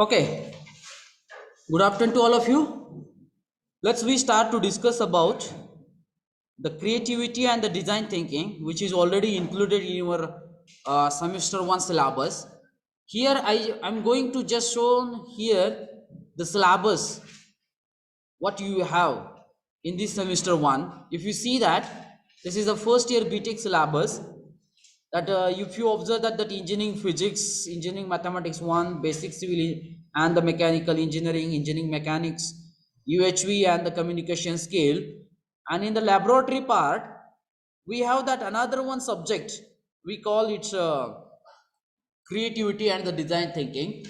Okay, good afternoon to all of you. Let's we start to discuss about the creativity and the design thinking, which is already included in your semester one syllabus. Here I am going to just show here the syllabus what you have in this semester one. If you see that this is the first year BTech syllabus, that if you observe that engineering physics, engineering mathematics 1, basic civil and the mechanical engineering, engineering mechanics, UHV and the communication skill, and in the laboratory part we have that another one subject we call it creativity and the design thinking.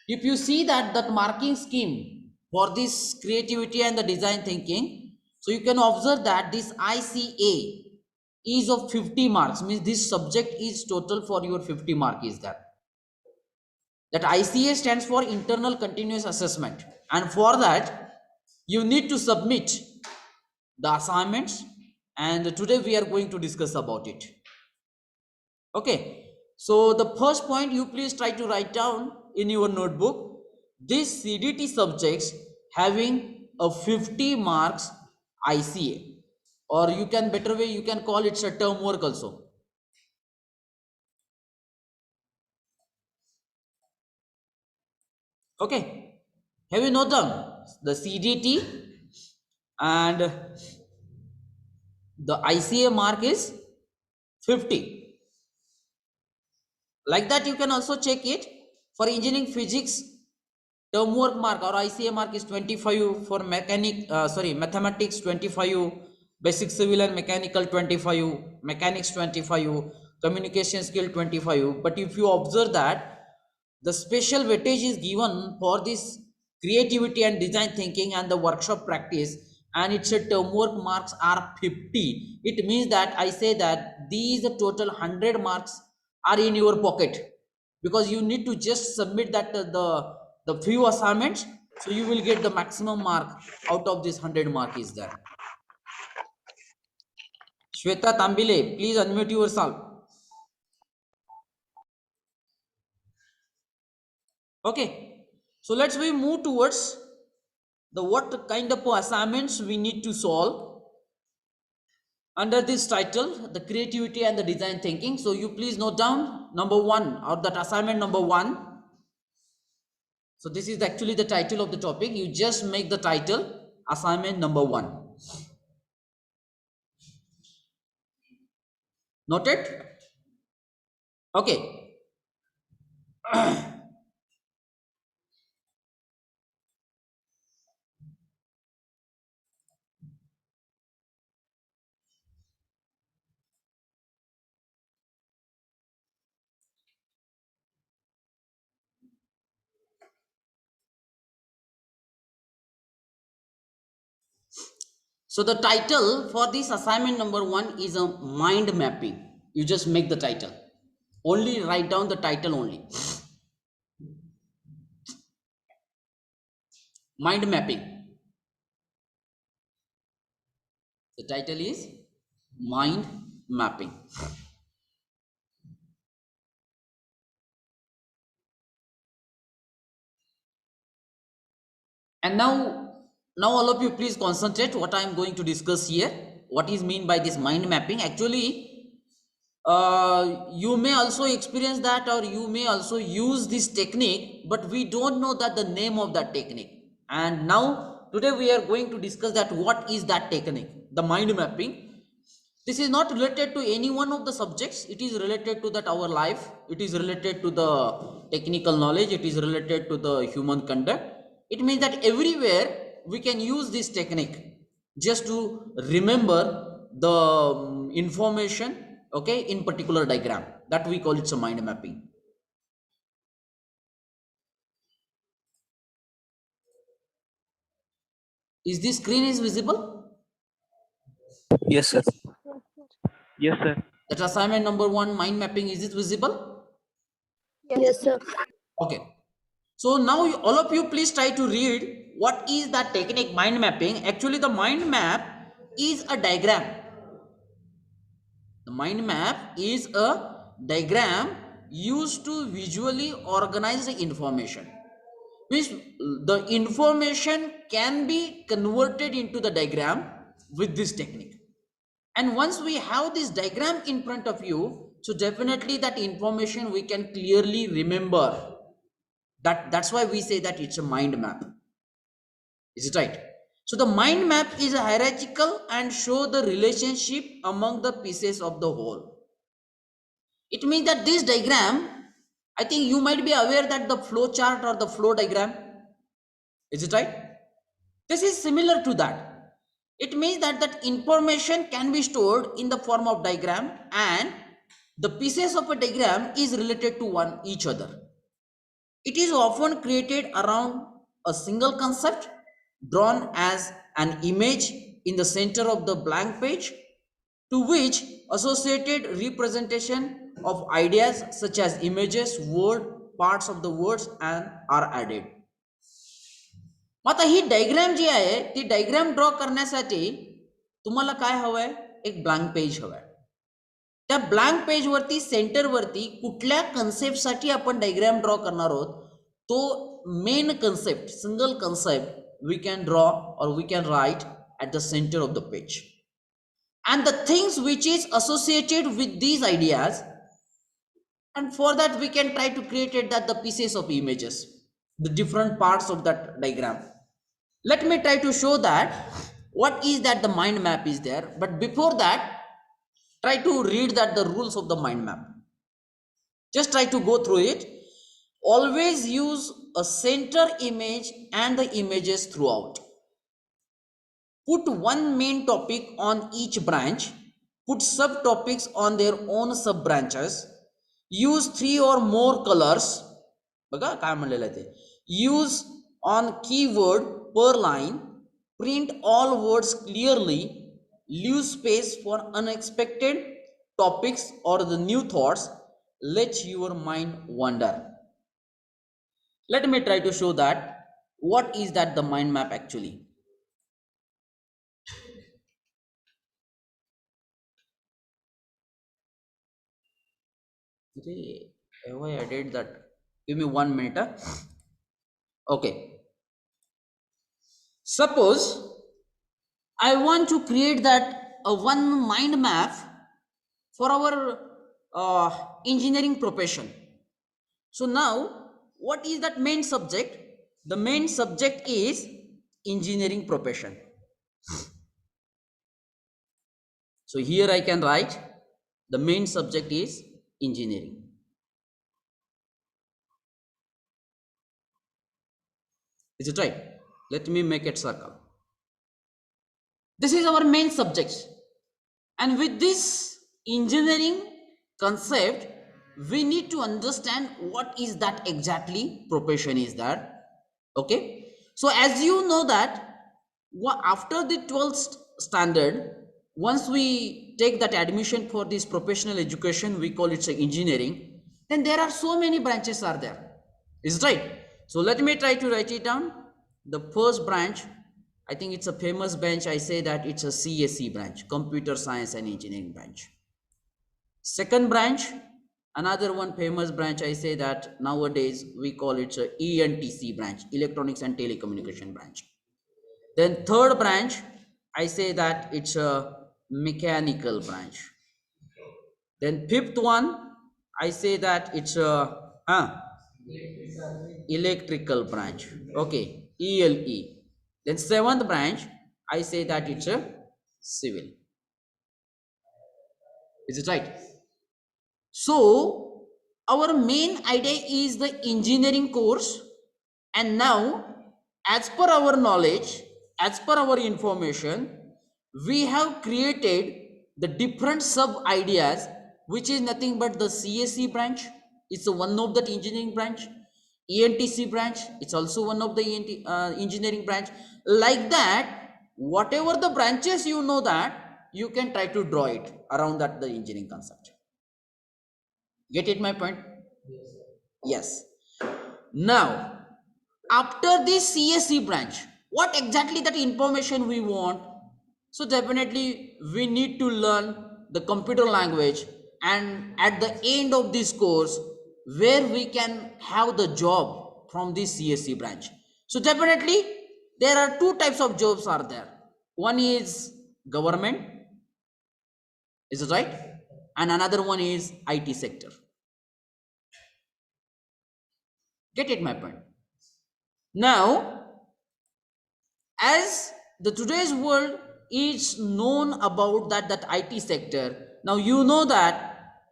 If you see that marking scheme for this creativity and the design thinking, so you can observe that this ICA is of 50 marks, means this subject is total for your 50 mark is that ICA stands for internal continuous assessment, and for that you need to submit the assignments, and today we are going to discuss about it. Okay, so the first point you please try to write down in your notebook, this CDT subjects having a 50 marks ICA, or you can better way you can call it a term work also. Okay, have you noted down the CDT and the ICA mark is 50. Like that you can also check it for engineering physics. Term work mark or ICA mark is 25 for mathematics 25, basic civil and mechanical 25, mechanics 25, communication skill 25. But if you observe that the special weightage is given for this creativity and design thinking and the workshop practice, and it's a term work marks are 50. It means that I say that these total 100 marks are in your pocket, because you need to just submit that the few assignments, so you will get the maximum mark out of this 100 mark is there. Shweta Tambile, please unmute yourself. Okay, so let's we move towards the what kind of assignments we need to solve under this title, the creativity and the design thinking. So you please note down number one, or that assignment number one. So this is actually the title of the topic. You just make the title assignment number one. Noted? Okay. So the title for this assignment number one is a mind mapping. You just make the title. Only write down the title only. Mind mapping. The title is mind mapping. And now all of you please concentrate what I am going to discuss here. What is mean by this mind mapping? Actually, you may also experience that, or you may also use this technique, but we don't know that the name of that technique. And now today we are going to discuss that what is that technique, the mind mapping. This is not related to any one of the subjects. It is related to that our life. It is related to the technical knowledge. It is related to the human conduct. It means that everywhere we can use this technique just to remember the information, okay, in particular diagram. That we call it a mind mapping. Is this screen is visible? Yes, sir. Yes, sir. That assignment number one, mind mapping, is it visible? Yes, sir. Okay. So now all of you please try to read what is that technique mind mapping. Actually the mind map is a diagram. The mind map is a diagram used to visually organize the information. which the information can be converted into the diagram with this technique. And once we have this diagram in front of you, so definitely that information we can clearly remember. That's why we say that it's a mind map. Is it right? So the mind map is a hierarchical and show the relationship among the pieces of the whole. It means that this diagram, I think you might be aware that the flow chart or the flow diagram, is it right? This is similar to that. It means that that information can be stored in the form of diagram, and the pieces of a diagram is related to one each other. It is often created around a single concept drawn as an image in the center of the blank page, to which associated representation of ideas such as images, word, parts of the words and are added. मग आता ही diagram जी आहे ती diagram draw करण्यासाठी तुम्हाला काय हवंय? एक blank page हवंय. त्या ब्लँक पेज वरती सेंटर वरती कुठल्या कन्सेप्टसाठी आपण डायग्राम ड्रॉ करणार आहोत तो main concept, single concept we can draw और we can write at the center of the page, and the things which is associated with these ideas, and for that we can try to create it that the pieces of images, the different parts of that diagram. Let me try to show that what is that the mind map is there, but before that try to read that the rules of the mind map. Just try to go through it. Always use a center image and the images throughout. Put one main topic on each branch. Put subtopics on their own sub branches. Use 3 or more colors. बघा काय म्हणलेलं आहे ते. Use on keyword per line. Print all words clearly. Leave space for unexpected topics or the new thoughts. Let your mind wander. Let me try to show that what is that the mind map actually. Have I added that? Give me 1 minute. Okay. Suppose I want to create that one mind map for our engineering profession. So now, what is that main subject? The main subject is engineering profession. So here I can write the main subject is engineering. Is it right? Let me make it circle. This is our main subject, and with this engineering concept we need to understand what is that exactly profession is that. Okay, so as you know that after the 12th standard, once we take that admission for this professional education, we call it engineering, then there are so many branches are there. Is it right? So let me try to write it down. The first branch, I think it's a famous branch, I say that it's a CSE branch, computer science and engineering branch. Second branch, another one famous branch, I say that nowadays we call it a ENTC branch, electronics and telecommunication branch. Then third branch, I say that it's a mechanical branch. Then fifth one, I say that it's a electrical branch. Okay, ELE. Then seventh branch, I say that it's a civil. Is it right? So our main idea is the engineering course, and now as per our knowledge, as per our information, we have created the different sub ideas, which is nothing but the CSE branch. It's one of the engineering branch. ENTC branch, it's also one of the engineering branch. Like that, whatever the branches you know that, you can try to draw it around that the engineering concept. Get it my point? Yes. Now, after this CSE branch, what exactly that information we want? So definitely we need to learn the computer language, and at the end of this course, where we can have the job from this CSC branch. So definitely there are two types of jobs are there. One is government, is it right? And another one is IT sector. Get it my point? Now, as the today's world is known about that IT sector, now you know that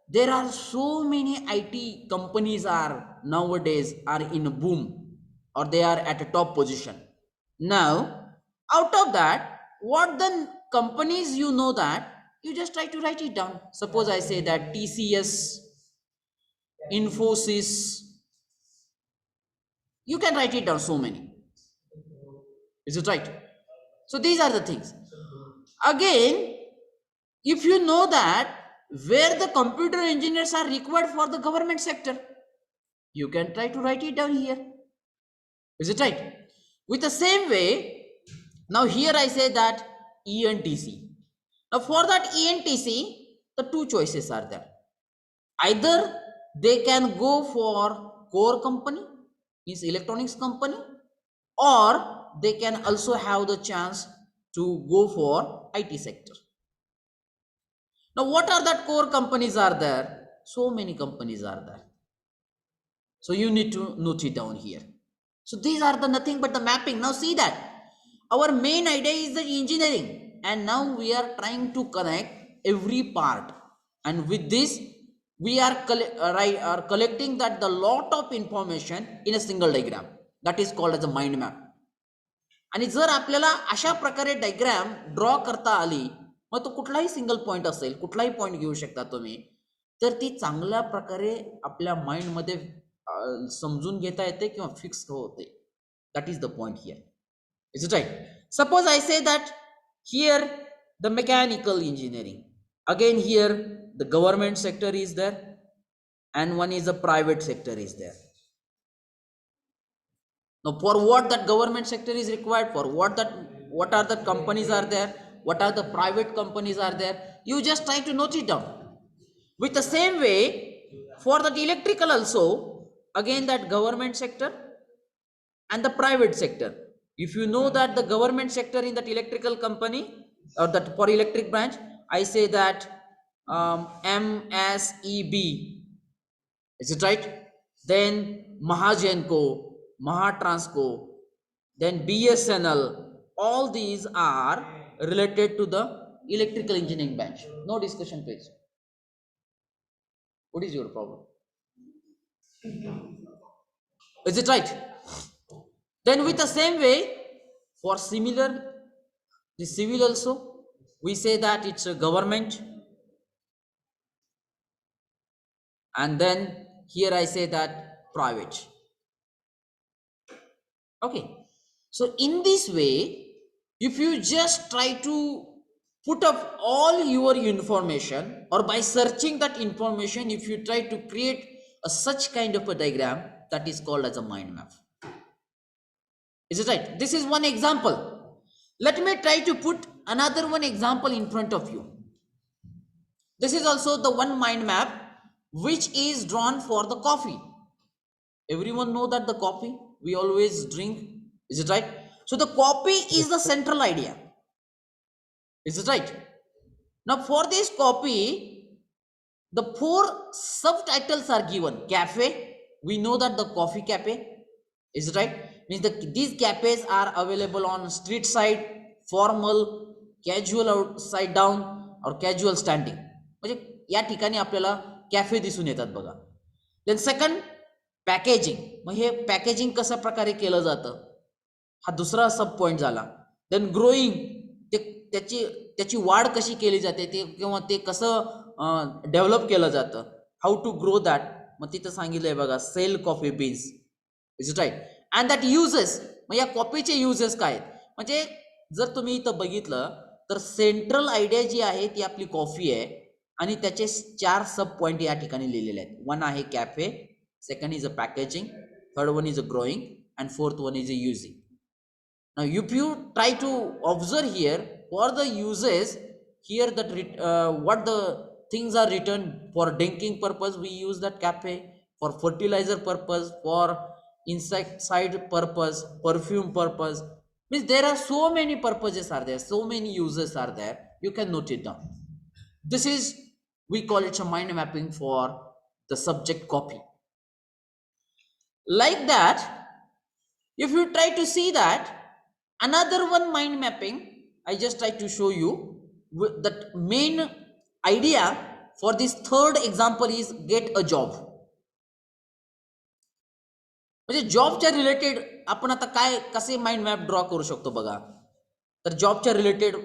there are so many IT companies are nowadays are in a boom, or they are at a top position. Now, out of that, what the companies you know that, you just try to write it down. Suppose I say that TCS, Infosys, you can write it down so many. Is it right? So these are the things. Again, if you know that where the computer engineers are required for the government sector, you can try to write it down here. Is it right? With the same way, now here I say that ENTC. Now for that ENTC, the two choices are there. Either they can go for core company, means electronics company, or they can also have the chance to go for IT sector. Now what are that core companies are there? So many companies are there. So you need to note it down here. So these are the nothing but the mapping. Now see that our main idea is the engineering, and now we are trying to connect every part, and with this we are collecting that the lot of information in a single diagram, that is called as a mind map. आणि जर आपल्याला अशा प्रकारे diagram draw करता आली, मग तो कुठलाही single point असेल, कुठलाही पॉइंट घेऊ शकता तुम्ही, तर ती चांगल्या प्रकारे आपल्या माइंड मध्ये समजून घेता येते किंवा फिक्स होते. That is the point here. Is it right? Suppose I say that here the mechanical engineering, again here the government sector is there and one is a private sector is there. Now for what that government sector is required, for what are the companies are there, what are the private companies are there, you just try to note it down. With the same way for that electrical also, again that government sector and the private sector. If you know that the government sector in that electrical company or that for electric branch, I say that MSEB, is it right? Then Mahagenco, Mahatransco, then BSNL, all these are related to the electrical engineering branch. No discussion please. What is your problem? Is it right? Then with the same way, for similar, the civil also, we say that it's a government, and then here I say that private. Okay, so in this way, if you just try to put up all your information, or by searching that information, if you try to create a such kind of a diagram, that is called as a mind map. Is it right? This is one example. Let me try to put another one example in front of you. This is also the one mind map which is drawn for the coffee. Everyone know that the coffee we always drink, is it right? So the coffee is the central idea, is it right? Now for this copy, the four subtitles are given. Cafe, we know that the coffee cafe, is it right? Means these cafes are available on street side, formal, casual outside down, or casual standing. म्हणजे या ठिकाणी आपल्याला cafe दिसून येतात बघा. Then second packaging, मग हे packaging कशा प्रकारे केलं जातं, हा दुसरा सब पॉइंट झाला. देन ग्रोईंग, ते त्याची वाढ कशी केली जाते, ते किंवा ते कसं डेव्हलप केलं जातं, हाऊ टू ग्रो दॅट, मग तिथं सांगितलंय बघा sell coffee beans, is it right? And that uses, मग या कॉफीचे युजेस काय आहेत, म्हणजे जर तुम्ही इथं बघितलं तर सेंट्रल आयडिया जी आहे ती आपली कॉफी आहे, आणि त्याचे 4 सब पॉइंट या ठिकाणी लिहिलेले आहेत. वन आहे cafe, second is a packaging, third one is a growing, and fourth one is a using. Now if you try to observe here for the uses here, that what the things are written, for drinking purpose we use that cafe, for fertilizer purpose, for insecticide purpose, perfume purpose. Means there are so many purposes are there, so many uses are there. You can note it down. This is, we call it a mind mapping for the subject copy. Like that, if you try to see that, another one mind mapping, I just try to show you that main idea for this third example is get a job. म्हणजे जॉबच्या related आपण आता काय कसे mind map draw करू शकतो बघा. तर जॉबच्या related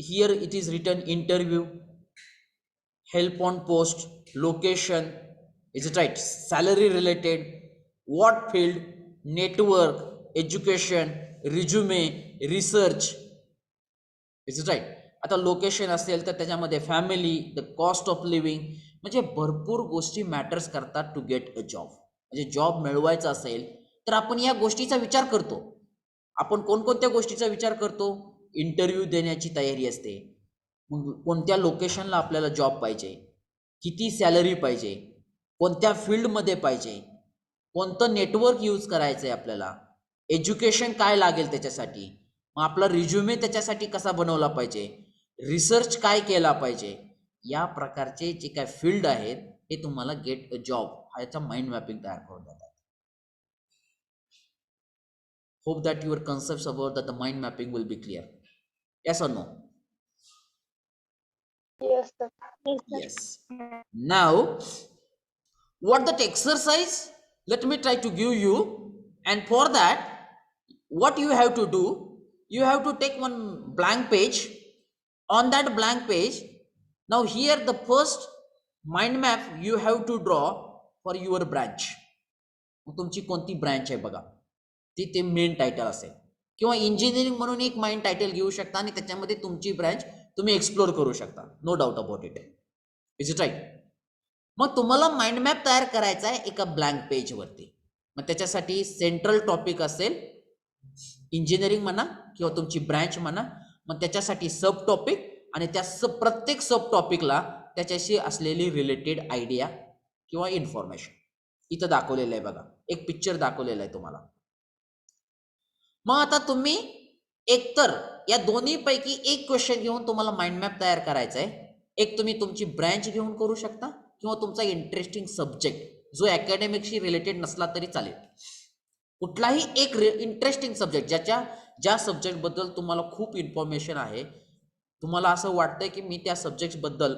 here it is written interview, help on post, location, is it right, salary related, what field, network, education, resume, research, is it right. आता लोकेशन असेल तर त्याच्यामध्ये family, the cost of living, म्हणजे भरपूर गोष्टी मॅटर्स करतात to get a job. म्हणजे job मिळवायचा असेल तर आपण या गोष्टीचा विचार करतो. आपण कोणकोणत्या गोष्टीचा विचार करतो? इंटरव्ह्यू देण्याची तयारी असते, मग कोणत्या लोकेशनला आपल्याला जॉब पाहिजे, किती सॅलरी पाहिजे, कोणत्या फील्डमध्ये पाहिजे, कोणतं नेटवर्क यूज करायचं आहे आपल्याला, एज्युकेशन काय लागेल त्याच्यासाठी, मग आपला रिज्युमे त्याच्यासाठी कसा बनवला पाहिजे, रिसर्च काय केला पाहिजे. या प्रकारचे जे काय फील्ड आहेत हे तुम्हाला गेट अ जॉब ह्याचा माइंड मॅपिंग तयार करून देतात. Hope that your concepts about that the mind mapping will be clear. Yes or no? Yes, sir. Yes. Now, what that exercise? Let me try to give you. And for that, what you have to do? You have to take one blank page. On that blank page, now here the first mind map you have to draw for your branch. तुमची कोणती branch आहे बघा, ती ते main title असेल, किंवा engineering म्हणून एक माइंड टायटल घेऊ शकता आणि त्याच्यामध्ये तुमची ब्रँच तुम्ही एक्सप्लोर करू शकता. No doubt about it. Is it right? मग तुम्हाला माइंड मॅप तयार करायचा आहे एका ब्लँक पेजवरती. मग त्याच्यासाठी सेंट्रल टॉपिक असेल इंजिनिअरिंग म्हणा किंवा तुमची ब्रँच म्हणा. मग त्याच्यासाठी सब टॉपिक आणि त्या प्रत्येक सब टॉपिकला त्याच्याशी असलेली रिलेटेड आयडिया किंवा इन्फॉर्मेशन इथं दाखवलेलं आहे बघा. एक पिक्चर दाखवलेलं आहे तुम्हाला. मग आता तुम्ही एकतर या दोन्ही पैकी एक क्वेश्चन घेऊन तुम्हाला माइंड मॅप तयार करायचा आहे. एक तुम्ही तुमची ब्रँच घेऊन करू शकता किंवा तुमचा इंटरेस्टिंग सब्जेक्ट जो अकॅडमिकशी रिलेटेड नसला तरी चालेल. कुठलाही एक इंटरेस्टिंग सब्जेक्ट ज्या सब्जेक्टबद्दल तुम्हाला खूप इन्फॉर्मेशन आहे, तुम्हाला असं वाटतंय की मी त्या सब्जेक्टबद्दल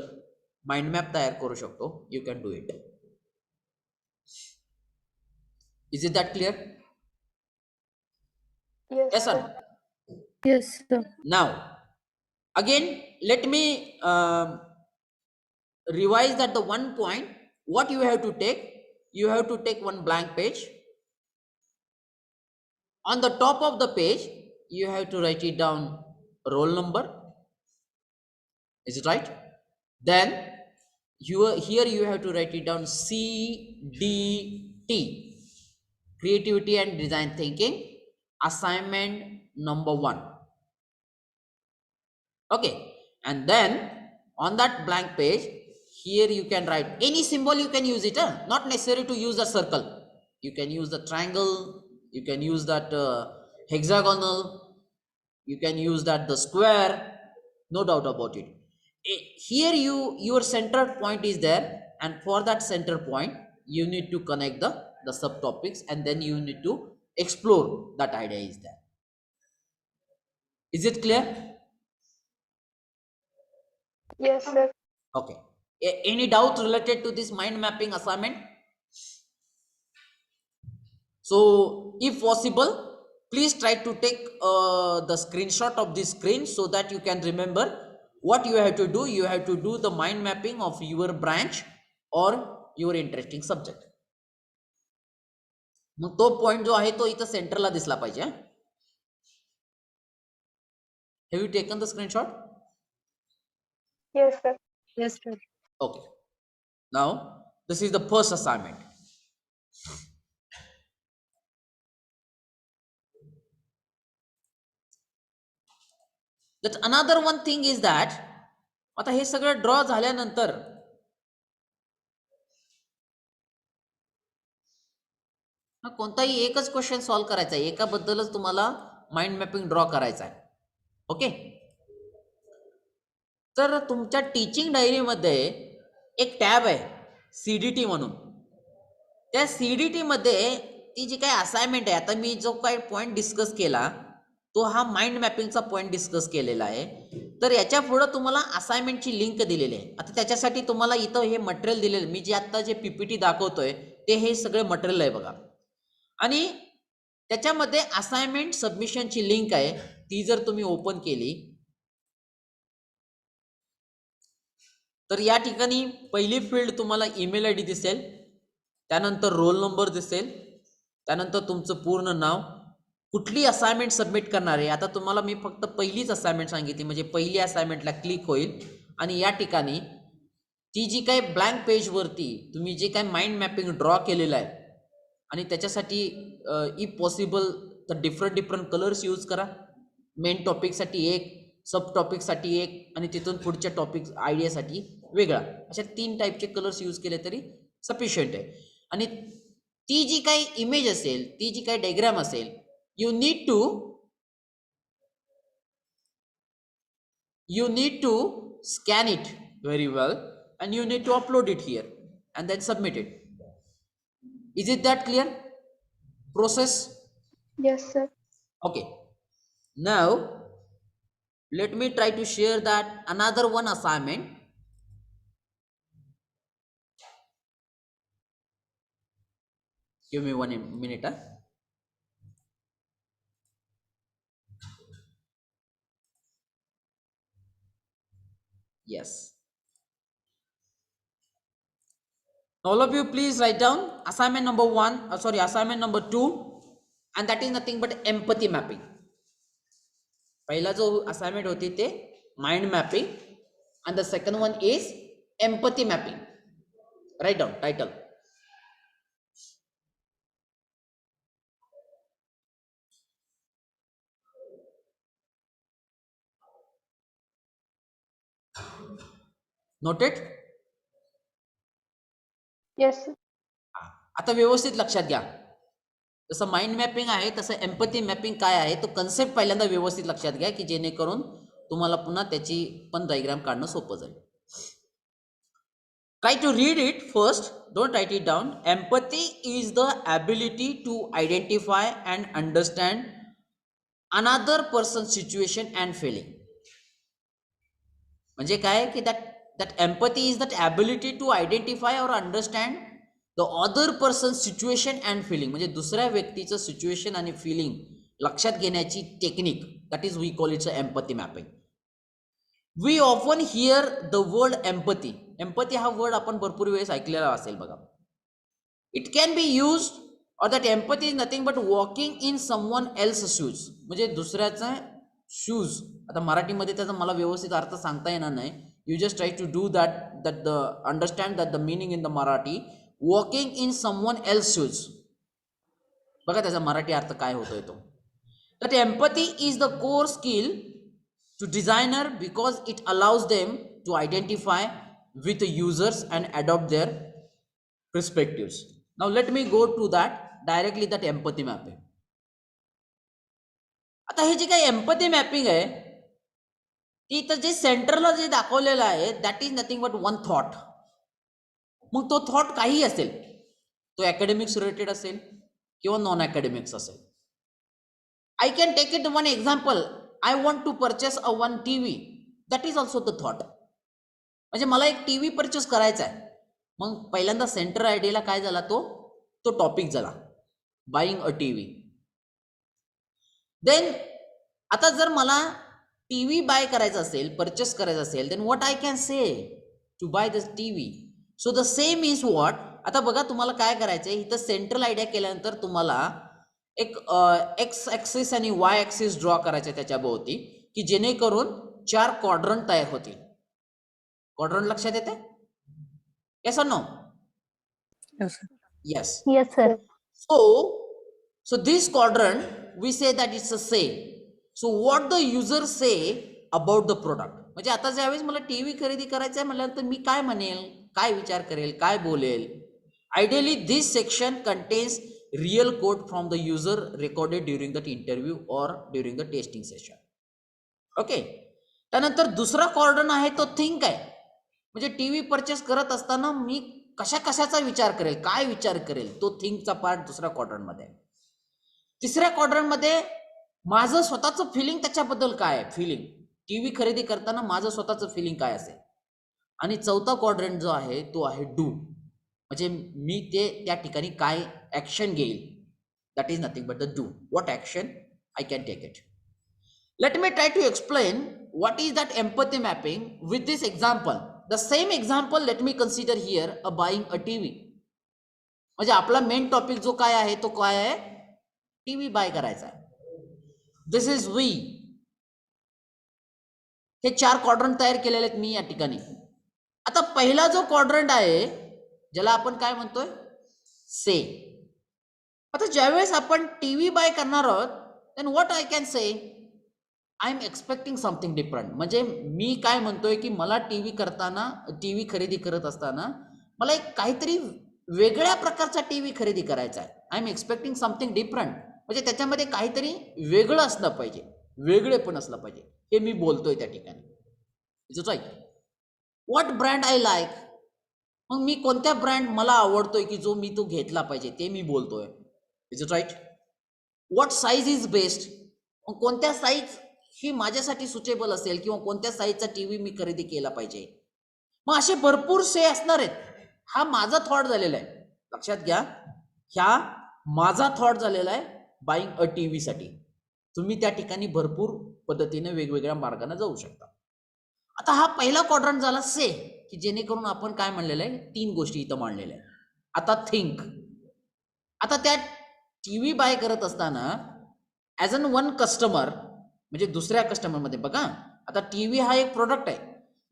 माइंड मॅप तयार करू शकतो, you can do it. Is it that clear? Yes, Yes, sir. Yes, sir. Now, again, let me revise that the one point. What you have to take? You have to take one blank page. On the top of the page, you have to write it down roll number. Is it right? Then here you have to write it down CDT. Creativity and design thinking, assignment number 1. Okay, and then on that blank page, here you can write any symbol, you can use it, not necessary to use a circle. You can use the triangle, you can use that hexagonal, you can use that the square, no doubt about it. Here your center point is there, and for that center point you need to connect the subtopics, and then you need to explore that idea is there. Is it clear? Yes, sir. Okay. Any doubt related to this mind mapping assignment? So if possible, please try to take the screenshot of this screen so that you can remember what you have to do. You have to do the mind mapping of your branch or your interesting subject. मग तो point जो आहे तो इथं सेंटरला दिसला पाहिजे. Have you taken the screenshot? Yes, sir. Yes, sir. Okay. Now this is the first assignment. That another one thing is that आता हे सगळं ड्रॉ झाल्यानंतर कोणताही एकच क्वेश्चन सॉल्व्ह करायचा आहे, एकाबद्दलच तुम्हाला माइंड मॅपिंग ड्रॉ करायचा आहे. ओके. तर तुमच्या टीचिंग डायरीमध्ये एक टॅब आहे CDT म्हणून. त्या CDT मध्ये ती जी काही असाइनमेंट आहे, आता मी जो काही पॉईंट डिस्कस केला तो हा माइंड मॅपिंगचा पॉईंट डिस्कस केलेला आहे. तर याच्या पुढे तुम्हाला असाइनमेंटची लिंक दिलेली आहे. आता त्याच्यासाठी तुम्हाला इथं हे मटेरियल दिलेलं, मी जे आता जे PPT दाखवतोय ते हे सगळे मटेरियल आहे बघा. आणि त्याच्यामध्ये असाइनमेंट सबमिशनची लिंक आहे. ती जर तुम्ही ओपन केली तर या ठिकाणी पहिली फील्ड तुम्हाला ईमेल ID दिसेल, त्यानंतर रोल नंबर दिसेल, त्यानंतर तुमचं पूर्ण नाव, कुठली असाइनमेंट सबमिट करणार आहे. आता तुम्हाला मी फक्त पहिलीच असाइनमेंट सांगितली, म्हणजे पहिली असाइनमेंटला क्लिक होईल आणि या ठिकाणी ती जी काही ब्लँक पेजवरती तुम्ही जे काही माइंड मॅपिंग ड्रॉ केलेलं आहे आणि त्याच्यासाठी इफ पॉसिबल तर डिफरंट कलर्स यूज करा. मेन टॉपिकसाठी एक, सब टॉपिकसाठी एक आणि तिथून पुढच्या टॉपिक आयडियासाठी वेगळा, अशा 3 टाईपचे कलर्स यूज केले तरी सफिशियंट आहे. आणि ती जी काही इमेज असेल, ती जी काही डायग्राम असेल, you need to scan it very well and you need to upload it here and then submit it. Is it that clear process? Yes, sir. Okay. Now let me try to share that another one assignment. Give me 1 minute. Yes. All of you please write down assignment number 1, assignment number 2, and that is nothing but empathy mapping. पहिला जो assignment होती ते mind mapping and the second one is empathy mapping. Write down title. Noted? Yes, sir. आता व्यवस्थित लक्षात घ्या. जसं mind mapping आहे तसं एम्पॅथी मॅपिंग काय आहे तो कन्सेप्ट पहिल्यांदा व्यवस्थित लक्षात घ्या, की जेणेकरून तुम्हाला पुन्हा त्याची पण डायग्राम काढणं सोपं जाईल. Try to read it first, don't write it down. Empathy is the ability to identify and understand another person's situation and feeling. म्हणजे काय की that empathy is that ability to identify or understand the other person's situation and feeling. म्हणजे दुसऱ्या व्यक्तीचं situation आणि filling लक्षात घेण्याची technique, that is we call it empathy mapping. We often hear the word empathy. Empathy हा word आपण भरपूर वेळेस ऐकलेला असेल बघा. It can be used or that empathy is nothing but walking in someone else's shoes. म्हणजे दुसऱ्याचा shoes. आता मराठीमध्ये त्याचा मला व्यवस्थित अर्थ सांगता येणार नाही. You just try to do that understand that the meaning in the Marathi, walking in someone else's shoes. बघा त्याचा मराठी अर्थ काय होतोय तो. That empathy is the core skill to designer because it allows them to identify with the users and adopt their perspectives. Now let me go to that directly, that empathy mapping. आता हे जे काही empathy mapping आहे ती तर जे सेंटरला जे दाखवलेलं आहे that is nothing but one thought. मग तो थॉट काही असेल, तो अकॅडमिक्स रिलेटेड असेल किंवा नॉन अकॅडमिक्स असेल. I can take it one example. I want to purchase a one TV. That is also the thought. म्हणजे मला एक TV परचेस करायचा आहे. मग पहिल्यांदा सेंटर आयडियाला काय झाला, तो टॉपिक झाला बाईंग अ TV. देन आता जर मला TV बाय करायचा असेल, परचेस करायचा असेल, then what I can say to buy this TV. So the same is what. आता बघा तुम्हाला काय करायचंय, इथं सेंट्रल आयडिया केल्यानंतर तुम्हाला एक एक्स ॲक्सिस आणि वाय ॲक्सिस ड्रॉ करायचं त्याच्या भोवती, की जेणेकरून 4 क्वाड्रंट तयार होतील. क्वाड्रंट लक्षात येते? Yes or no? Yes. Yes, sir. So this quadrant we say that it's a say. So what the user say about the product. म्हणजे आता ज्यावेळेस मला TV खरेदी करायचा आहे म्हटल्यानंतर मी काय म्हणेल, काय विचार करेल, काय बोलेल. Ideally this section contains real code from the user recorded during that interview or during the testing session. Okay, त्यानंतर दुसरा क्वाड्रंट आहे तो थिंक आहे. म्हणजे टीव्ही परचेस करत असताना मी कशा कशाचा विचार करेल, काय विचार करेल, तो थिंकचा पार्ट दुसऱ्या क्वाड्रंट मध्ये. तिसऱ्या क्वाड्रंट मध्ये माझं स्वतःचं फिलिंग त्याच्याबद्दल काय आहे, फिलिंग टीव्ही खरेदी करताना माझं स्वतःचं फिलिंग काय असेल. आणि चौथा क्वाड्रंट जो आहे तो आहे डू, म्हणजे मी ते त्या ठिकाणी काय ऍक्शन घेईल. That is nothing but the do, what action I can take it. Let me try to explain what is that empathy mapping with this example. The same example let me consider here a buying a TV. म्हणजे आपला main topic जो काय आहे तो काय आहे, TV buy करायचा आहे. This is we. हे 4 क्वाड्रंट तयार केलेले आहेत मी या ठिकाणी. आता पहिला जो क्वाड्रंट आहे ज्याला आपण काय म्हणतोय, से. आता ज्यावेळेस आपण टीव्ही बाय करणार आहोत देन व्हॉट आय कॅन से, I am expecting something different. म्हणजे मी काय म्हणतोय की मला टीव्ही खरेदी करत असताना मला एक काहीतरी वेगळ्या प्रकारचा टीव्ही खरेदी करायचा आहे. I am expecting something different, म्हणजे त्याच्यामध्ये काहीतरी वेगळं असलं पाहिजे, वेगळे पण असलं पाहिजे, हे मी बोलतोय त्या ठिकाणी. Is it right. What brand I like, मग मी कोणत्या ब्रँड मला आवडतोय की जो मी तो घेतला पाहिजे ते मी बोलतोय. Is it right. What size is best, मग कोणत्या साईज ही माझ्यासाठी सुटेबल असेल किंवा कोणत्या साईजचा टीव्ही मी खरेदी केला पाहिजे. मग असे भरपूर से असणार आहेत. हा माझा थॉट झालेला आहे, लक्षात घ्या, ह्या माझा थॉट झालेला आहे बाईंग अ टीव्ही साठी. तुम्ही त्या ठिकाणी भरपूर पद्धतीने वेगवेगळ्या मार्गाने जाऊ शकता. आता हा पहिला क्वाड्रंट झाला से, की जेणेकरून आपण काय म्हणलेलं आहे, 3 गोष्टी इथं मांडलेल्या आहेत. आता थिंक. आता त्या टीव्ही बाय करत असताना ॲज अन वन कस्टमर, म्हणजे दुसऱ्या कस्टमरमध्ये बघा, आता टीव्ही हा एक प्रोडक्ट आहे,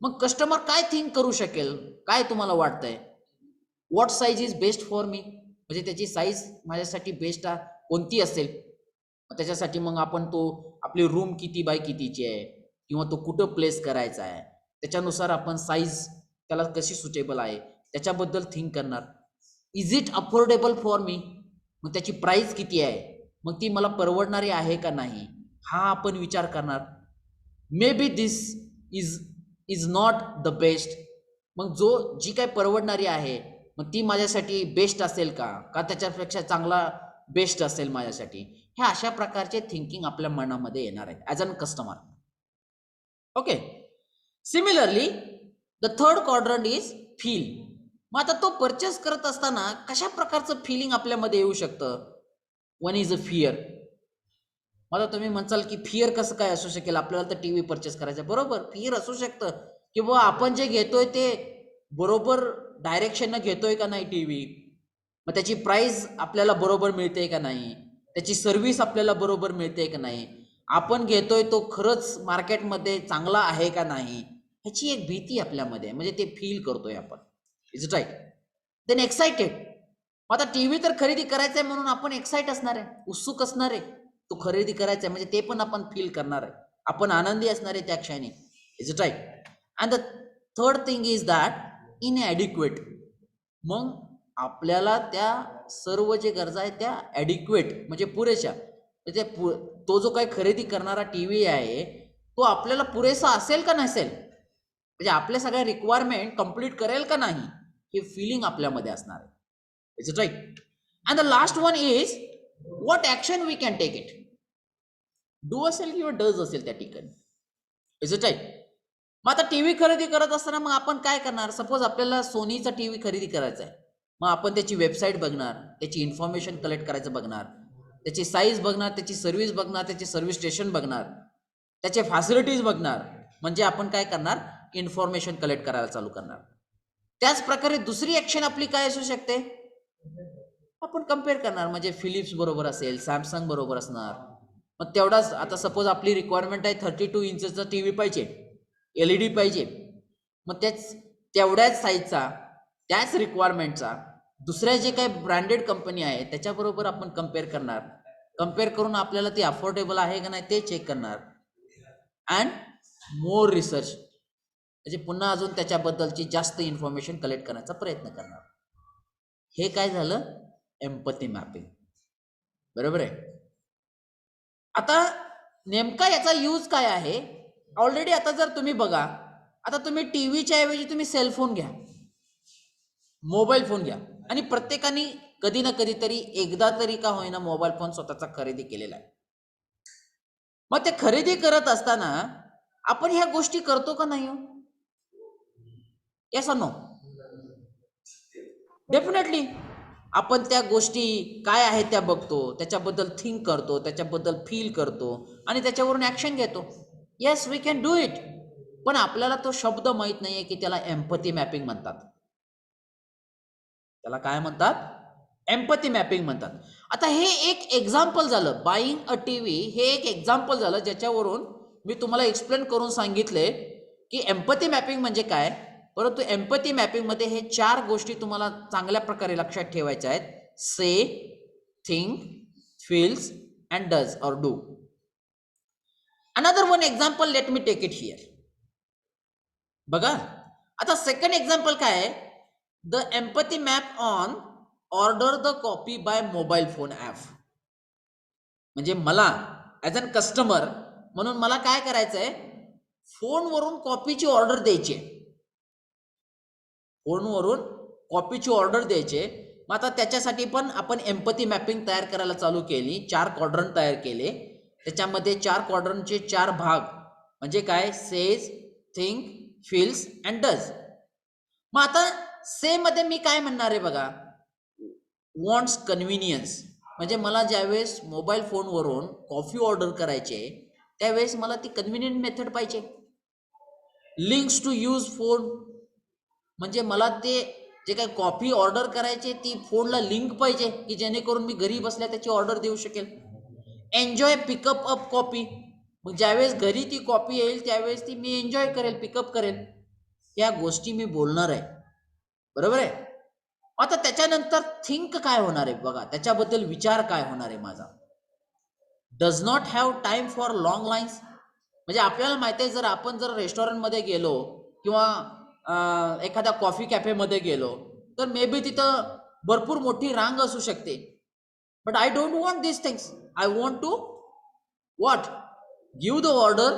मग कस्टमर काय थिंक करू शकेल, काय तुम्हाला वाटतंय. What size is best for me, म्हणजे त्याची साईज माझ्यासाठी बेस्ट कोणती असेल. त्याच्यासाठी मग आपण तो आपली रूम किती बाय कितीची आहे किंवा तो कुठं प्लेस करायचा आहे त्याच्यानुसार आपण साईज त्याला कशी सुटेबल आहे त्याच्याबद्दल थिंक करणार. Is it affordable for me, मग त्याची प्राइस किती आहे, मग ती मला परवडणारी आहे का नाही, हा आपण विचार करणार. Maybe this is not the best, मग जी काय परवडणारी आहे मग ती माझ्यासाठी बेस्ट असेल का त्याच्यापेक्षा चांगला बेस्ट असेल माझ्यासाठी. ह्या अशा प्रकारचे थिंकिंग आपल्या मनामध्ये येणार आहे as an customer. Okay. Similarly the third quadrant is feel. मग आता तो परचेस करत असताना कशा प्रकारचं फिलिंग आपल्यामध्ये येऊ शकतं. One is a fear. आता तुम्ही म्हणसाल की फिअर कसं काय असू शकेल, आपल्याला तर टीव्ही परचेस करायचा, बरोबर, फिअर असू शकतं की बाबा आपण जे घेतोय ते बरोबर डायरेक्शननं घेतोय का नाही टीव्ही, मग त्याची प्राइस आपल्याला बरोबर मिळते का नाही, त्याची सर्व्हिस आपल्याला बरोबर मिळते का नाही, आपण घेतोय तो खरंच मार्केटमध्ये चांगला आहे का नाही, ह्याची एक भीती आपल्यामध्ये, म्हणजे ते फील करतोय आपण. Is it right. Then excited. आता टीव्ही तर खरेदी करायचा आहे म्हणून आपण एक्साइट असणार आहे, उत्सुक असणार आहे, तो खरेदी करायचा आहे म्हणजे ते पण आपण फील करणार आहे, आपण आनंदी असणार आहे त्या क्षणी. Is it right. And the third thing is that inadequate. मग आपल्याला त्या सर्व जे गरजा आहेत त्या ॲडिक्वेट म्हणजे पुरेशा, म्हणजे तो जो काही खरेदी करणारा टीव्ही आहे तो आपल्याला पुरेसा असेल का नसेल, म्हणजे आपल्या सगळ्या रिक्वायरमेंट कंप्लीट करेल का नाही, हे फिलिंग आपल्यामध्ये असणार आहे. Is it right. And the last one is what action we can take it. Do असेल किंवा डज असेल त्या ठिकाणी. Is it right. मग आता टीव्ही खरेदी करत असताना मग आपण काय करणार, सपोज आपल्याला सोनीचा टीव्ही खरेदी करायचा आहे, मग आपण त्याची वेबसाईट बघणार, त्याची इन्फॉर्मेशन कलेक्ट करायचं बघणार, त्याची साईज बघणार, त्याची सर्व्हिस बघणार, त्याचे सर्व्हिस स्टेशन बघणार, त्याचे फॅसिलिटीज बघणार, म्हणजे आपण काय करणार, इन्फॉर्मेशन कलेक्ट करायला चालू करणार. त्याच प्रकारे दुसरी ऍक्शन आपली काय असू शकते, आपण कम्पेअर करणार, म्हणजे फिलिप्स बरोबर असेल, सॅमसंग बरोबर असणार, मग तेवढाच. आता सपोज आपली रिक्वायरमेंट आहे 32 इंचचा टीव्ही पाहिजे, LED पाहिजे, मग तेवढ्याच साईजचा त्याच रिक्वायरमेंटचा दुसऱ्या जे काही ब्रँडेड कंपनी आहे त्याच्याबरोबर आपण कम्पेअर करणार. कम्पेअर करून आपल्याला ते अफोर्डेबल आहे का नाही ते चेक करणार. अँड मोर रिसर्च, म्हणजे पुन्हा अजून त्याच्याबद्दलची जास्त इन्फॉर्मेशन कलेक्ट करण्याचा प्रयत्न करणार. हे काय झालं, एम्पॅथी मॅपिंग. बरोबर आहे. आता नेमका याचा यूज काय आहे? ऑलरेडी आता जर तुम्ही बघा, आता तुम्ही टीव्हीच्या ऐवजी तुम्ही सेलफोन घ्या, मोबाईल फोन घ्या, आणि प्रत्येकाने कधी ना कधीतरी एकदा तरी का होईना मोबाईल फोन स्वतःचा खरेदी केलेला आहे. मग ते खरेदी करत असताना आपण ह्या गोष्टी करतो का नाही? Yes no? डेफिनेटली आपण त्या गोष्टी काय आहेत त्या बघतो, त्याच्याबद्दल थिंक करतो, त्याच्याबद्दल फील करतो आणि त्याच्यावरून ऍक्शन घेतो. Yes, we can do it. पण आपल्याला तो शब्द माहित नाहीये की त्याला एम्पथी मॅपिंग म्हणतात. त्याला काय म्हणतात? एम्पथी मॅपिंग म्हणतात. आता हे एक एक्झाम्पल झालं, बाईंग अ टीव्ही हे एक एक्झाम्पल झालं ज्याच्यावरून मी तुम्हाला एक्सप्लेन करून सांगितले की एम्पथी मॅपिंग म्हणजे काय. परंतु एम्पथी मॅपिंग मध्ये हे 4 गोष्टी तुम्हाला चांगल्या प्रकारे लक्षात ठेवायच्या आहेत: say, think, feels and does or do. Another one example, let me take it here. बघा, आता सेकंड एक्झाम्पल काय आहे? The empathy map on order the copy by mobile phone app. म्हणजे मला ॲज अन कस्टमर म्हणून मला काय करायचंय? फोनवरून कॉपीची ऑर्डर द्यायची आहे. फोनवरून कॉपीची ऑर्डर द्यायचे. मग आता त्याच्यासाठी पण आपण एम्पथी मॅपिंग तयार करायला चालू केली. 4 क्वाड्रंट तयार केले. त्याच्यामध्ये 4 क्वाड्रंटचे 4 भाग म्हणजे काय? Says, think, feels and does. मग आता से मध्ये मी काय म्हणणार आहे बघा, वॉन्ट्स कन्व्हिनियन्स. म्हणजे मला ज्यावेळेस मोबाईल फोनवरून कॉफी ऑर्डर करायचे त्यावेळेस मला ती कन्व्हिनियंट मेथड पाहिजे. लिंक्स टू यूज फोन, म्हणजे मला ते जे काही कॉफी ऑर्डर करायचे ती फोनला लिंक पाहिजे की जेणेकरून मी घरी बसल्या त्याची ऑर्डर देऊ शकेल. एन्जॉय पिकअप अप कॉपी, मग ज्यावेळेस घरी ती कॉपी येईल त्यावेळेस ती मी एन्जॉय करेल, पिकअप करेल. या गोष्टी मी बोलणार आहे. बरोबर आहे. आता त्याच्यानंतर थिंक काय होणार आहे बघा, त्याच्याबद्दल विचार काय होणार आहे माझा. Does not have time for long lines. म्हणजे आपल्याला माहिती आहे, जर आपण जर रेस्टॉरंटमध्ये गेलो किंवा एखाद्या कॉफी कॅफेमध्ये गेलो तर मे बी तिथं भरपूर मोठी रांग असू शकते. But I don't want this things. I want to what? Give the order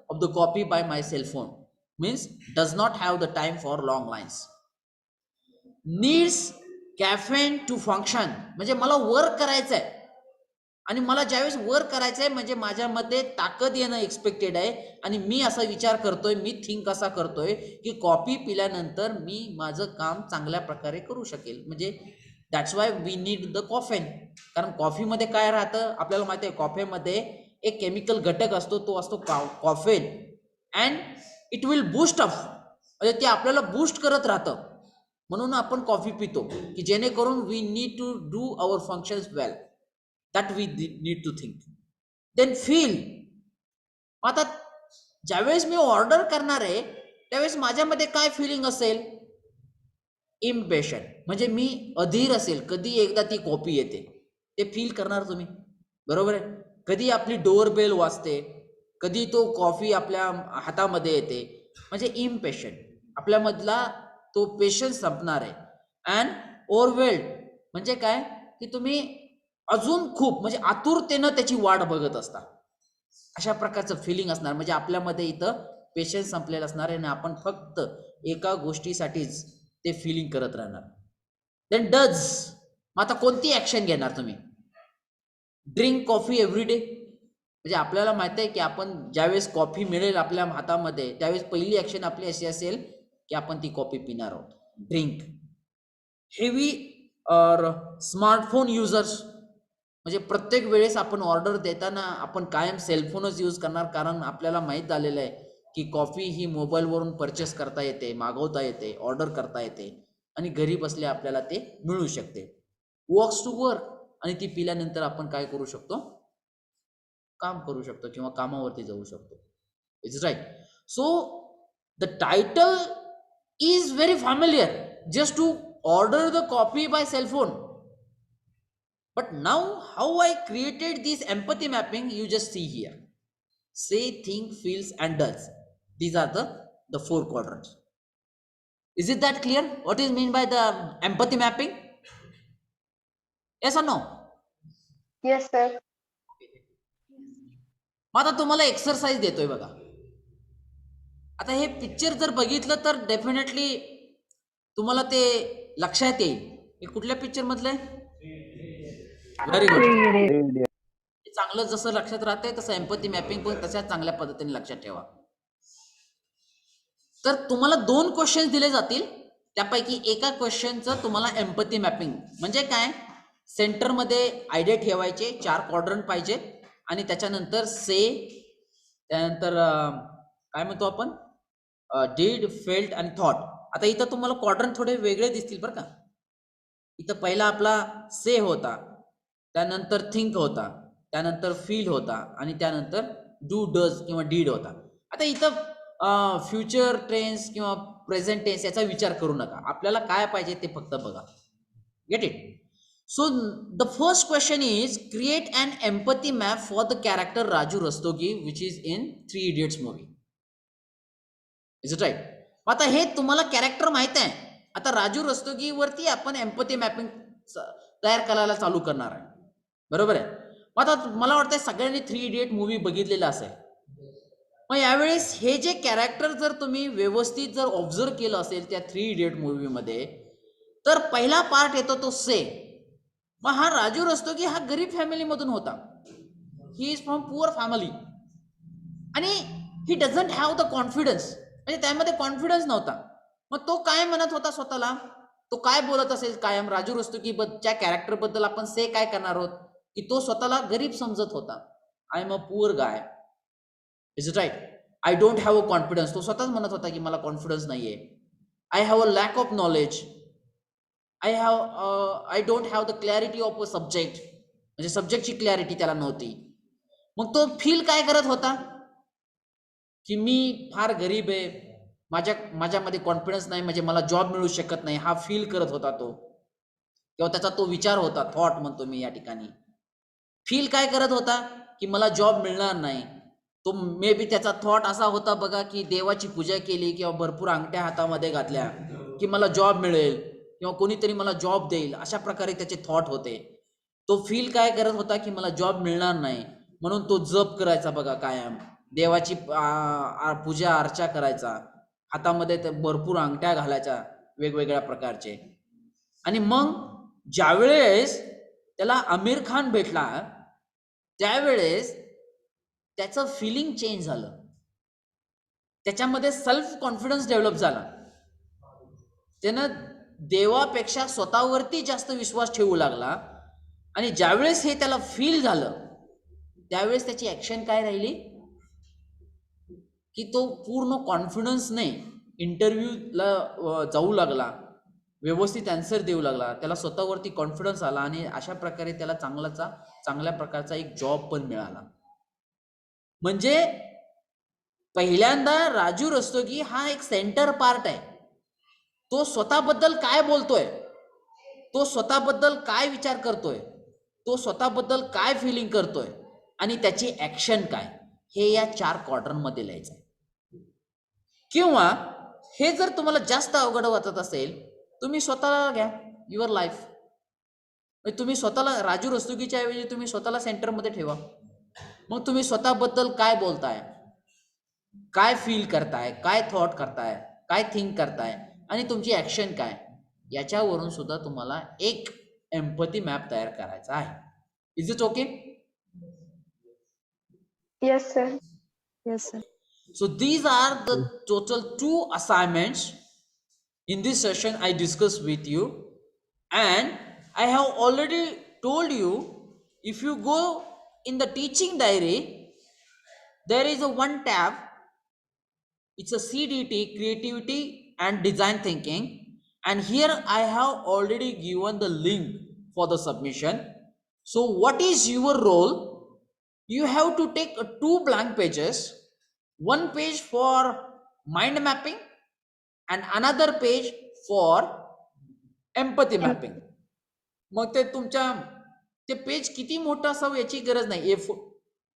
of the copy by my cell phone. Means does not have the time for long lines. Needs caffeine to function. म्हणजे मला work करायचं आहे आणि मला ज्यावेळेस work करायचं आहे म्हणजे माझ्यामध्ये ताकद येणं एक्सपेक्टेड आहे. आणि मी असा विचार करतोय, मी थिंक असा करतोय की कॉफी पिल्यानंतर मी माझं काम चांगल्या प्रकारे करू शकेल. म्हणजे that's why we need the caffeine. कारण कॉफीमध्ये काय राहतं आपल्याला माहिती आहे, कॉफीमध्ये एक केमिकल घटक असतो, तो असतो caffeine. And it will boost up, म्हणजे ते आपल्याला बूस्ट करत राहतं. म्हणून आपण कॉफी पितो की जेणेकरून we need to do our functions well. That we need to think. Then feel. आता ज्यावेळेस मी ऑर्डर करणार आहे त्यावेळेस माझ्यामध्ये काय फिलिंग असेल? इम्पेशंट, म्हणजे मी अधीर असेल. कधी एकदा ती कॉपी येते ते फील करणार तुम्ही. बरोबर आहे. कधी आपली डोअर बेल वाजते, कधी तो कॉफी आपल्या हातामध्ये येते. म्हणजे इम्पेशंट, आपल्यामधला तो पेशन्स संपणार आहे. अँड ओव्हरवेल्ड म्हणजे काय की तुम्ही अजून खूप म्हणजे आतुरतेनं त्याची वाट बघत असता. अशा प्रकारचं फिलिंग असणार. म्हणजे आपल्यामध्ये इथं पेशन्स संपलेला असणार आहे आणि आपण फक्त एका गोष्टीसाठीच ते फिलिंग करत राहणार. Then does. मग आता कोणती ऍक्शन घेणार तुम्ही? Drink coffee every day. म्हणजे आपल्याला माहिती आहे की आपण ज्यावेळेस कॉफी मिळेल आपल्या हातामध्ये त्यावेळेस पहिली ऍक्शन आपली अशी असेल की आपण ती कॉफी पिणार आहोत. ड्रिंक. हेवी और स्मार्टफोन युजर्स, म्हणजे प्रत्येक वेळेस आपण ऑर्डर देताना आपण कायम सेलफोनच यूज करणार. कारण आपल्याला माहीत झालेलं आहे की कॉफी ही मोबाईलवरून परचेस करता येते, मागवता येते, ऑर्डर करता येते आणि घरी बसल्या आपल्याला ते मिळू शकते. वॉक्स टू वर्क, आणि ती पिल्यानंतर आपण काय करू शकतो? काम करू शकतो किंवा कामावरती जाऊ शकतो. It's right. So the title is very familiar, just to order the copy by cellphone. But now how I created this empathy mapping, you just see here. Say, think, feels and does. These are the 4 quadrants. Is it that clear? What is mean by the empathy mapping? Yes or no? Yes, sir. मग आता तुम्हाला exercise देतोय बघा. आता हे picture जर बघितलं तर definitely तुम्हाला ते लक्षात येईल. हे कुठल्या पिक्चर मधलं आहे? Very good. चांगलं जसं लक्षात राहतंय तसं एम्पॅथी मॅपिंग पण तशाच चांगल्या पद्धतीने लक्षात ठेवा. तर तुम्हाला 2 क्वेश्चन दिले जातील, त्यापैकी एका क्वेश्चनचं तुम्हाला एम्पॅथी मॅपिंग म्हणजे काय, सेंटरमध्ये आयडिया ठेवायचे, 4 क्वाड्रंट पाहिजे आणि त्याच्यानंतर से, त्यानंतर काय म्हणतो आपण डीड, फेल्ट आणि थॉट. आता इथं तुम्हाला क्वाड्रंट थोडे वेगळे दिसतील बरं का. इथं पहिला आपला से होता, त्यानंतर थिंक होता, त्यानंतर फील होता आणि त्यानंतर डू, डज किंवा डीड होता. आता इथं फ्युचर टेन्स किंवा प्रेझेंट टेन्स याचा विचार करू नका, आपल्याला काय पाहिजे ते फक्त बघा. Get it? So the first question is create an empathy map for the character Raju Rastogi which is in 3 idiots movie. Is it right? आता हे तुम्हाला कॅरेक्टर माहित आहे. आता राजू रस्तोगी वरती आपण एम्पॅथी मॅपिंग तयार करायला चालू करणार आहे, बरोबर आहे? आता मला वाटतं सगळ्यांनी 3 इडियट मूवी बघितलेला असेल. मग यावेळेस हे जे कॅरेक्टर जर तुम्ही व्यवस्थित जर ऑब्झर्व केलं असेल त्या 3 इडियट मूवीमध्ये, तर पहिला पार्ट येतो तो से. मग हा राजू रस्तोगी हा गरीब फॅमिलीमधून होता. He is from poor family आणि he doesn't have the confidence, म्हणजे त्यामध्ये कॉन्फिडन्स नव्हता. मग तो काय म्हणत होता स्वतःला, तो काय बोलत असेल कायम राजू रस्तोगीच्या कॅरेक्टर बद्दल आपण से काय करणार आहोत की तो स्वतःला गरीब समजत होता. I am a poor guy. Is it right? I don't have a confidence, तो स्वतःच म्हणत होता की मला कॉन्फिडन्स नाहीये. I have a lack of knowledge, I don't have the clarity of a subject, म्हणजे सब्जेक्टची क्लॅरिटी त्याला नव्हती. मग तो फील काय करत होता की मी फार गरीब आहे, माझ्यामध्ये कॉन्फिडन्स नाही, म्हणजे मला जॉब मिळू शकत नाही, हा फील करत होता तो, किंवा त्याचा तो विचार होता, थॉट म्हणतो मी या ठिकाणी. फील काय करत होता की मला जॉब मिळणार नाही. तो मे बी त्याचा थॉट असा होता बघा की देवाची पूजा केली किंवा भरपूर अंगठ्या हातामध्ये घातल्या की मला जॉब मिळेल किंवा कोणीतरी मला जॉब देईल, अशा प्रकारे त्याचे थॉट होते. तो फील काय करत होता की मला जॉब मिळणार नाही, म्हणून तो जप करायचा बघा, कायम देवाची पूजा अर्चा करायचा, हातामध्ये ते भरपूर अंगठ्या घालायच्या वेगवेगळ्या प्रकारचे. आणि मग ज्यावेळेस त्याला आमिर खान भेटला त्यावेळेस त्याचं फिलिंग चेंज झालं, त्याच्यामध्ये सेल्फ कॉन्फिडन्स डेव्हलप झाला. त्यानं देवापेक्षा स्वतःवरती जास्त विश्वास ठेवू लागला. आणि ज्यावेळेस हे त्याला फील झालं त्यावेळेस त्याची ऍक्शन काय राहिली की तो पूर्ण कॉन्फिडन्सने इंटरव्ह्यूला जाऊ लागला, व्यवस्थित आन्सर देऊ लागला, त्याला स्वतःवरती कॉन्फिडन्स आला आणि अशा प्रकारे त्याला चांगल्या प्रकारचा एक जॉब पण मिळाला. म्हणजे पहिल्यांदा राजू रस्तोगी हा एक सेंटर पार्ट आहे. तो स्वतःबद्दल काय बोलतोय, तो स्वतःबद्दल काय विचार करतोय, तो स्वतःबद्दल काय फिलिंग करतोय आणि त्याची ऍक्शन काय, हे या 4 क्वाड्रंटमध्ये लिहायचं आहे. किंवा हे जर तुम्हाला जास्त अवघड वाटत असेल, तुम्ही स्वतःला घ्या, युअर लाईफ. तुम्ही स्वतःला राजू रस्तोगीच्या ऐवजी तुम्ही स्वतःला सेंटरमध्ये ठेवा. मग तुम्ही स्वतःबद्दल काय बोलताय, काय फील करताय, काय थॉट करताय, काय थिंक करताय आणि तुमची ऍक्शन काय, याच्यावरून सुद्धा तुम्हाला एक एम्पॅथी मॅप तयार करायचा आहे. Is it okay? Yes, sir. Yes, sir. So these are the total 2 assignments in this session I discussed with you, and I have already told you, if you go in the teaching diary, there is a one tab, it's a CDT, creativity and design thinking, and here I have already given the link for the submission. So what is your role? You have to take 2 blank pages, one page for mind mapping and another page for empathy mapping. मग ते तुमच्या ते page किती मोठं असावं याची गरज नाही,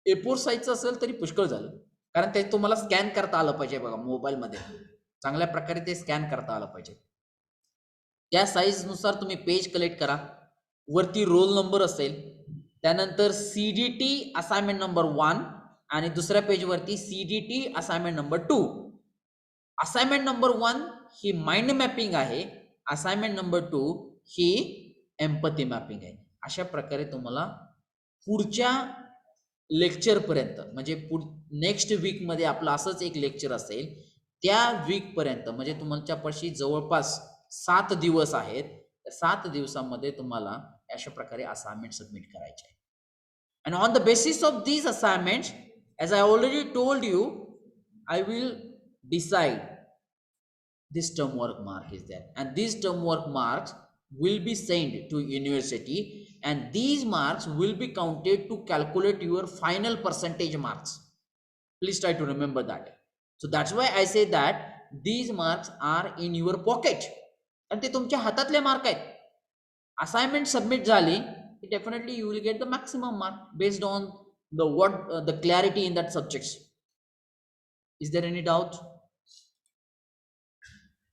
A4 साईजचं असेल तरी पुष्कळ झालं, कारण ते तुम्हाला स्कॅन करता आलं पाहिजे बघा, मोबाईलमध्ये चांगल्या प्रकारे ते स्कॅन करता आलं पाहिजे. त्या साईज नुसार तुम्ही पेज कलेक्ट करा, वरती रोल नंबर असेल, त्यानंतर CDT असाइनमेंट नंबर 1 आणि दुसऱ्या पेजवरती CDT assignment number 2. Assignment number 1 ही माइंड मॅपिंग आहे, असाइनमेंट नंबर 2 ही एम्पथी मॅपिंग आहे. अशा प्रकारे तुम्हाला पुढच्या लेक्चर पर्यंत म्हणजे नेक्स्ट वीक मध्ये आपलं असंच एक लेक्चर असेल, त्या वीक पर्यंत म्हणजे तुमच्यापाशी जवळपास 7 दिवस आहेत. त्या 7 दिवसांमध्ये तुम्हाला अशा प्रकारे असाइनमेंट सबमिट करायचे आहे. And on the basis of these assignments, as I already told you, I will decide this term work mark is there, and these term work marks will be sent to university, and these marks will be counted to calculate your final percentage marks. Please try to remember that. So that's why I say that these marks are in your pocket, and ते तुमच्या हातातले mark आहेत. Assignment submit झाली, definitely you will get the maximum mark based on the clarity in that subjects. Is there any doubt?